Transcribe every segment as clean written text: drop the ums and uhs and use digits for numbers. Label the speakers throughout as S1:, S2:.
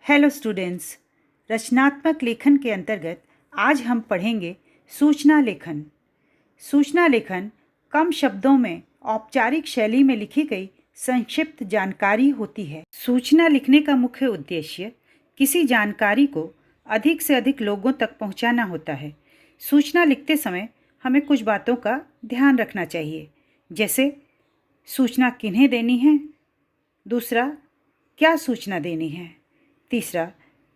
S1: Hello students, रचनात्मक लेखन के अंतर्गत आज हम पढ़ेंगे सूचना लेखन। सूचना लेखन कम शब्दों में औपचारिक शैली में लिखी गई संक्षिप्त जानकारी होती है। सूचना लिखने का मुख्य उद्देश्य किसी जानकारी को अधिक से अधिक लोगों तक पहुंचाना होता है। सूचना लिखते समय हमें कुछ बातों का ध्यान रखना चाहिए, जैसे सूचना किन्हें देनी है, दूसरा क्या सूचना देनी है, तीसरा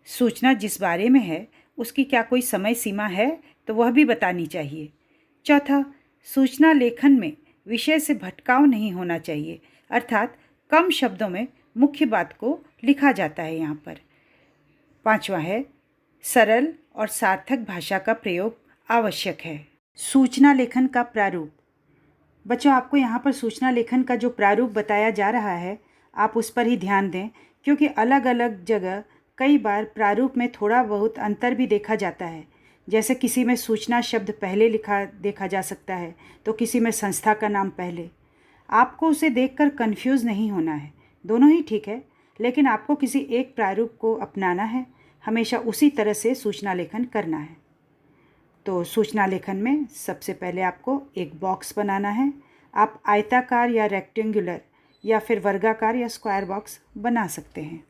S1: सूचना जिस बारे में है उसकी क्या कोई समय सीमा है तो वह भी बतानी चाहिए, चौथा सूचना लेखन में विषय से भटकाव नहीं होना चाहिए, अर्थात कम शब्दों में मुख्य बात को लिखा जाता है यहाँ पर, पांचवा है सरल और सार्थक भाषा का प्रयोग आवश्यक है। सूचना लेखन का प्रारूप। बच्चों, आपको यहाँ पर सूचना लेखन का जो प्रारूप बताया जा रहा है आप उस पर ही ध्यान दें, क्योंकि अलग अलग जगह कई बार प्रारूप में थोड़ा बहुत अंतर भी देखा जाता है। जैसे किसी में सूचना शब्द पहले लिखा देखा जा सकता है तो किसी में संस्था का नाम पहले। आपको उसे देखकर कंफ्यूज नहीं होना है, दोनों ही ठीक है, लेकिन आपको किसी एक प्रारूप को अपनाना है, हमेशा उसी तरह से सूचना लेखन करना है। तो सूचना लेखन में सबसे पहले आपको एक बॉक्स बनाना है। आप आयताकार या रेक्टेंगुलर या फिर वर्गाकार या स्क्वायर बॉक्स बना सकते हैं।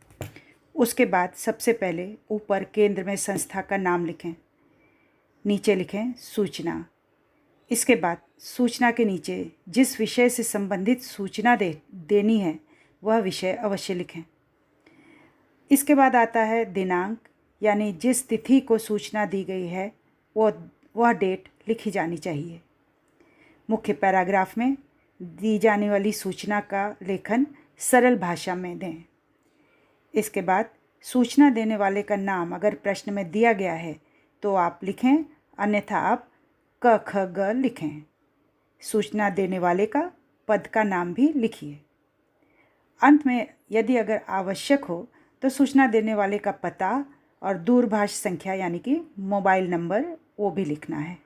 S1: उसके बाद सबसे पहले ऊपर केंद्र में संस्था का नाम लिखें, नीचे लिखें सूचना। इसके बाद सूचना के नीचे जिस विषय से संबंधित सूचना देनी है वह विषय अवश्य लिखें। इसके बाद आता है दिनांक, यानी जिस तिथि को सूचना दी गई है वह डेट लिखी जानी चाहिए। मुख्य पैराग्राफ में दी जाने वाली सूचना का लेखन सरल भाषा में दें। इसके बाद सूचना देने वाले का नाम अगर प्रश्न में दिया गया है तो आप लिखें, अन्यथा आप क ख ग लिखें। सूचना देने वाले का पद का नाम भी लिखिए। अंत में यदि अगर आवश्यक हो तो सूचना देने वाले का पता और दूरभाष संख्या यानी कि मोबाइल नंबर वो भी लिखना है।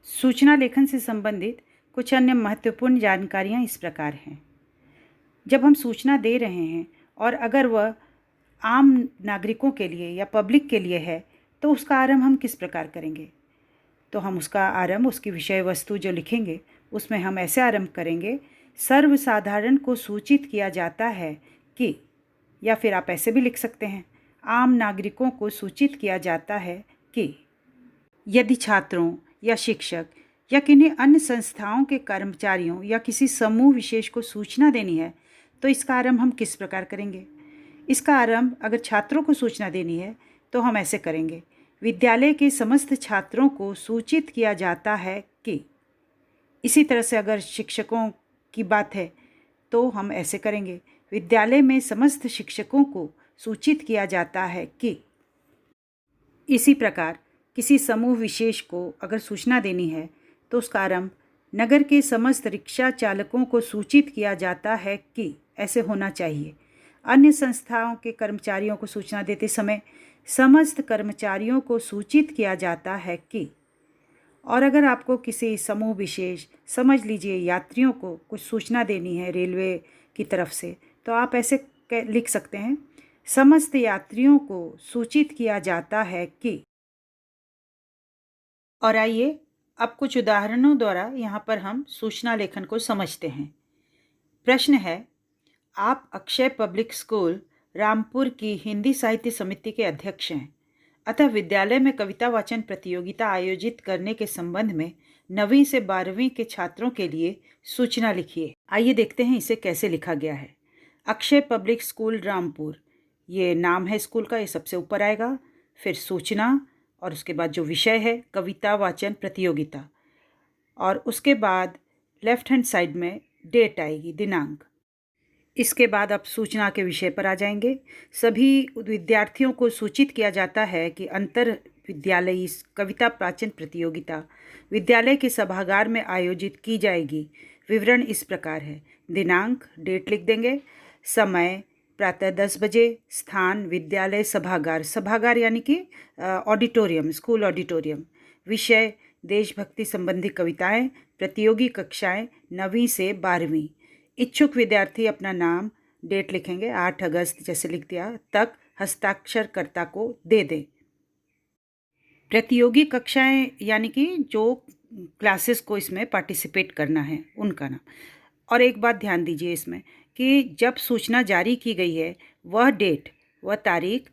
S1: सूचना लेखन से संबंधित कुछ अन्य महत्वपूर्ण जानकारियाँ इस प्रकार हैं। जब हम सूचना दे रहे हैं और अगर वह आम नागरिकों के लिए या पब्लिक के लिए है तो उसका आरंभ हम किस प्रकार करेंगे? तो हम उसका आरंभ, उसकी विषय वस्तु जो लिखेंगे उसमें हम ऐसे आरंभ करेंगे, सर्वसाधारण को सूचित किया जाता है कि, या फिर आप ऐसे भी लिख सकते हैं, आम नागरिकों को सूचित किया जाता है कि। यदि छात्रों या शिक्षक या किन्हीं अन्य संस्थाओं के कर्मचारियों या किसी समूह विशेष को सूचना देनी है तो इसका आरंभ हम किस प्रकार करेंगे? इसका आरंभ अगर छात्रों को सूचना देनी है तो हम ऐसे करेंगे, विद्यालय के समस्त छात्रों को सूचित किया जाता है कि। इसी तरह से अगर शिक्षकों की बात है तो हम ऐसे करेंगे, विद्यालय में समस्त शिक्षकों को सूचित किया जाता है कि। इसी प्रकार किसी समूह विशेष को अगर सूचना देनी है तो उसका आरंभ, नगर के समस्त रिक्शा चालकों को सूचित किया जाता है कि, ऐसे होना चाहिए। अन्य संस्थाओं के कर्मचारियों को सूचना देते समय समस्त कर्मचारियों को सूचित किया जाता है कि। और अगर आपको किसी समूह विशेष, समझ लीजिए यात्रियों को कुछ सूचना देनी है रेलवे की तरफ से, तो आप ऐसे लिख सकते हैं, समस्त यात्रियों को सूचित किया जाता है कि। और आइए अब कुछ उदाहरणों द्वारा यहाँ पर हम सूचना लेखन को समझते हैं। प्रश्न है, आप अक्षय पब्लिक स्कूल रामपुर की हिंदी साहित्य समिति के अध्यक्ष हैं, अतः विद्यालय में कविता वाचन प्रतियोगिता आयोजित करने के संबंध में 9वीं से 12वीं के छात्रों के लिए सूचना लिखिए। आइए देखते हैं इसे कैसे लिखा गया है। अक्षय पब्लिक स्कूल रामपुर, ये नाम है स्कूल का, ये सबसे ऊपर आएगा, फिर सूचना और उसके बाद जो विषय है कविता वाचन प्रतियोगिता, और उसके बाद लेफ्ट हैंड साइड में डेट आएगी, दिनांक। इसके बाद आप सूचना के विषय पर आ जाएंगे। सभी विद्यार्थियों को सूचित किया जाता है कि अंतर विद्यालयी कविता वाचन प्रतियोगिता विद्यालय के सभागार में आयोजित की जाएगी। विवरण इस प्रकार है, दिनांक, डेट लिख देंगे, समय प्रातः 10 बजे, स्थान विद्यालय सभागार, सभागार यानी कि ऑडिटोरियम, स्कूल ऑडिटोरियम, विषय देशभक्ति संबंधी कविताएं, प्रतियोगी कक्षाएं 9वीं से 12वीं। इच्छुक विद्यार्थी अपना नाम, डेट लिखेंगे, 8 अगस्त जैसे लिख दिया तक हस्ताक्षरकर्ता को दे दें। प्रतियोगी कक्षाएं यानी कि जो क्लासेस को इसमें पार्टिसिपेट करना है उनका नाम। और एक बात ध्यान दीजिए इसमें कि जब सूचना जारी की गई है वह डेट, वह तारीख,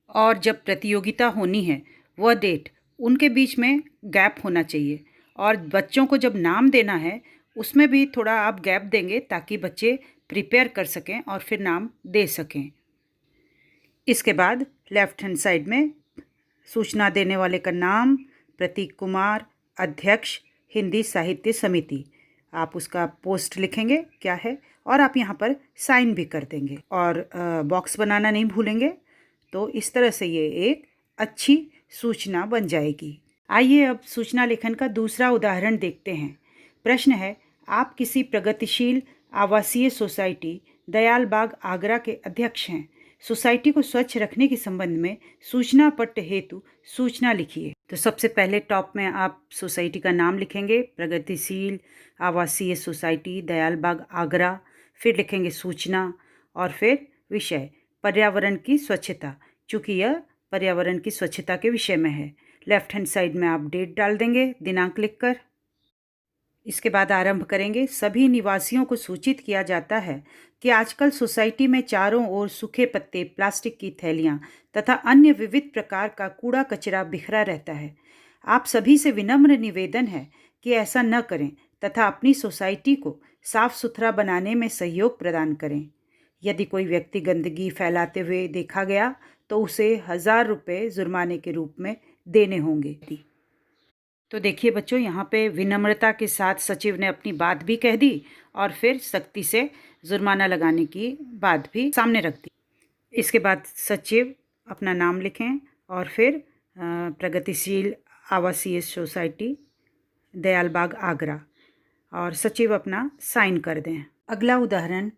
S1: और जब प्रतियोगिता होनी है वह डेट, उनके बीच में गैप होना चाहिए। और बच्चों को जब नाम देना है उसमें भी थोड़ा आप गैप देंगे ताकि बच्चे प्रिपेयर कर सकें और फिर नाम दे सकें। इसके बाद लेफ्ट हैंड साइड में सूचना देने वाले का नाम, प्रतीक कुमार, अध्यक्ष, हिंदी साहित्य समिति। आप उसका पोस्ट लिखेंगे क्या है और आप यहाँ पर साइन भी कर देंगे और बॉक्स बनाना नहीं भूलेंगे। तो इस तरह से ये एक अच्छी सूचना बन जाएगी। आइए अब सूचना लेखन का दूसरा उदाहरण देखते हैं। प्रश्न है, आप किसी प्रगतिशील आवासीय सोसाइटी दयाल बाग आगरा के अध्यक्ष हैं। सोसाइटी को स्वच्छ रखने के संबंध में सूचना पट्ट हेतु सूचना लिखिए। तो सबसे पहले टॉप में आप सोसाइटी का नाम लिखेंगे, प्रगतिशील आवासीय सोसाइटी दयाल बाग आगरा, फिर लिखेंगे सूचना और फिर विषय पर्यावरण की स्वच्छता, चूँकि यह पर्यावरण की स्वच्छता के विषय में है। लेफ्ट हैंड साइड में आप डेट डाल देंगे दिनांक लिखकर। इसके बाद आरंभ करेंगे। सभी निवासियों को सूचित किया जाता है कि आजकल सोसाइटी में चारों ओर सूखे पत्ते, प्लास्टिक की थैलियाँ तथा अन्य विविध प्रकार का कूड़ा कचरा बिखरा रहता है। आप सभी से विनम्र निवेदन है कि ऐसा न करें तथा अपनी सोसाइटी को साफ सुथरा बनाने में सहयोग प्रदान करें। यदि कोई व्यक्ति गंदगी फैलाते हुए देखा गया तो उसे 1000 रुपये जुर्माने के रूप में देने होंगे। तो देखिए बच्चों, यहाँ पे विनम्रता के साथ सचिव ने अपनी बात भी कह दी और फिर सख्ती से जुर्माना लगाने की बात भी सामने रख दी। इसके बाद सचिव अपना नाम लिखें और फिर प्रगतिशील आवासीय सोसाइटी दयाल बाग आगरा और सचिव अपना साइन कर दें। अगला उदाहरण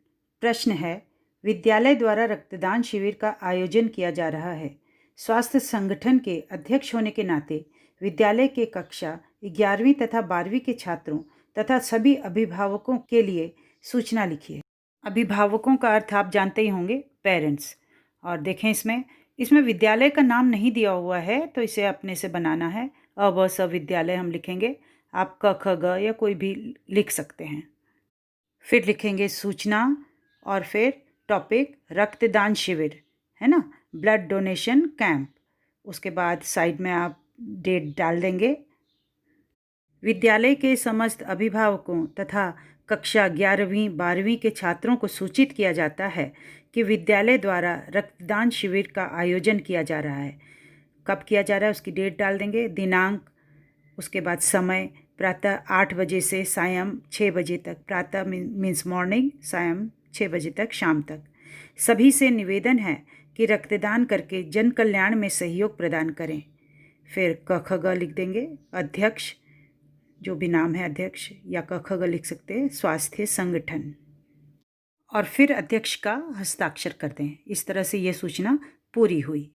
S1: प्रश्न है, विद्यालय द्वारा रक्तदान शिविर का आयोजन किया जा रहा है। स्वास्थ्य संगठन के अध्यक्ष होने के नाते विद्यालय के कक्षा 11वीं तथा 12वीं के छात्रों तथा सभी अभिभावकों के लिए सूचना लिखिए। अभिभावकों का अर्थ आप जानते ही होंगे, पेरेंट्स। और देखें इसमें विद्यालय का नाम नहीं दिया हुआ है तो इसे अपने से बनाना है। अ ब स विद्यालय हम लिखेंगे, आप क ख ग या कोई भी लिख सकते हैं। फिर लिखेंगे सूचना और फिर टॉपिक रक्तदान शिविर, है ना, ब्लड डोनेशन कैंप। उसके बाद साइड में आप डेट डाल देंगे। विद्यालय के समस्त अभिभावकों तथा कक्षा 11वीं 12वीं के छात्रों को सूचित किया जाता है कि विद्यालय द्वारा रक्तदान शिविर का आयोजन किया जा रहा है। कब किया जा रहा है उसकी डेट डाल देंगे, दिनांक, उसके बाद समय प्रातः 8 बजे से सायं 6 बजे तक। प्रातः मीन्स मॉर्निंग, सायं 6 बजे तक, शाम तक। सभी से निवेदन है कि रक्तदान करके जन कल्याण में सहयोग प्रदान करें। फिर क ख ग लिख देंगे, अध्यक्ष, जो भी नाम है अध्यक्ष, या क ख ग लिख सकते हैं, स्वास्थ्य संगठन, और फिर अध्यक्ष का हस्ताक्षर कर दें। इस तरह से ये सूचना पूरी हुई।